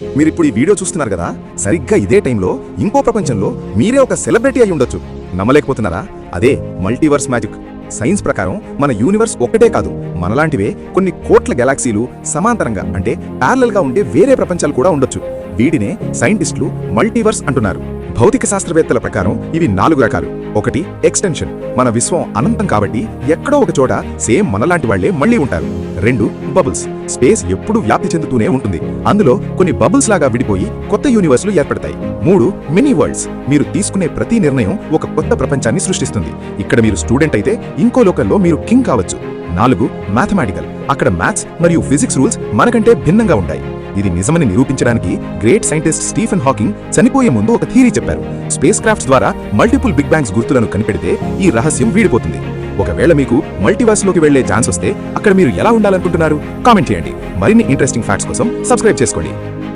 మీరిప్పుడు ఈ వీడియో చూస్తున్నారు కదా, సరిగ్గా ఇదే టైంలో ఇంకో ప్రపంచంలో మీరే ఒక సెలబ్రిటీ అయి ఉండొచ్చు. నమ్మలేకపోతున్నారా? అదే మల్టీవర్స్ మ్యాజిక్. సైన్స్ ప్రకారం మన యూనివర్స్ ఒక్కటే కాదు, మనలాంటివే కొన్ని కోట్ల గెలాక్సీలు సమాంతరంగా అంటే ప్యారలల్ గా ఉండే వేరే ప్రపంచాలు కూడా ఉండొచ్చు. వీటినే సైంటిస్టులు మల్టీవర్స్ అంటున్నారు. భౌతిక శాస్త్రవేత్తల ప్రకారం ఇవి 4 రకాలు. 1 ఎక్స్టెన్షన్, మన విశ్వం అనంతం కాబట్టి ఎక్కడో ఒక చోట సేమ్ మనలాంటి వాళ్లే మళ్లీ ఉంటారు. 2 బబుల్స్, స్పేస్ ఎప్పుడూ వ్యాప్తి చెందుతూనే ఉంటుంది, అందులో కొన్ని బబుల్స్ లాగా విడిపోయి కొత్త యూనివర్స్లు ఏర్పడతాయి. 3 మినీ వరల్డ్స్, మీరు తీసుకునే ప్రతి నిర్ణయం ఒక కొత్త ప్రపంచాన్ని సృష్టిస్తుంది. ఇక్కడ మీరు స్టూడెంట్ అయితే ఇంకో లోకంలో మీరు కింగ్ కావచ్చు. 4 మ్యాథమెటికల్, అక్కడ మ్యాథ్స్ మరియు ఫిజిక్స్ రూల్స్ మనకంటే భిన్నంగా ఉంటాయి. ఇది నిజమని నిరూపించడానికి గ్రేట్ సైంటిస్ట్ స్టీఫెన్ హాకింగ్ చనిపోయే ముందు ఒక థియరీ చెప్పారు. స్పేస్ క్రాఫ్ట్స్ ద్వారా మల్టిపుల్ బిగ్ బ్యాంగ్స్ గుర్తులను కనిపెడితే ఈ రహస్యం వీడిపోతుంది. ఒకవేళ మీకు మల్టీవర్స్ లోకి వెళ్లే ఛాన్స్ వస్తే అక్కడ మీరు ఎలా ఉండాలనుకుంటున్నారు? కామెంట్ చేయండి. మరిన్ని ఇంట్రెస్టింగ్ ఫ్యాక్ట్స్ కోసం సబ్స్క్రైబ్ చేసుకోండి.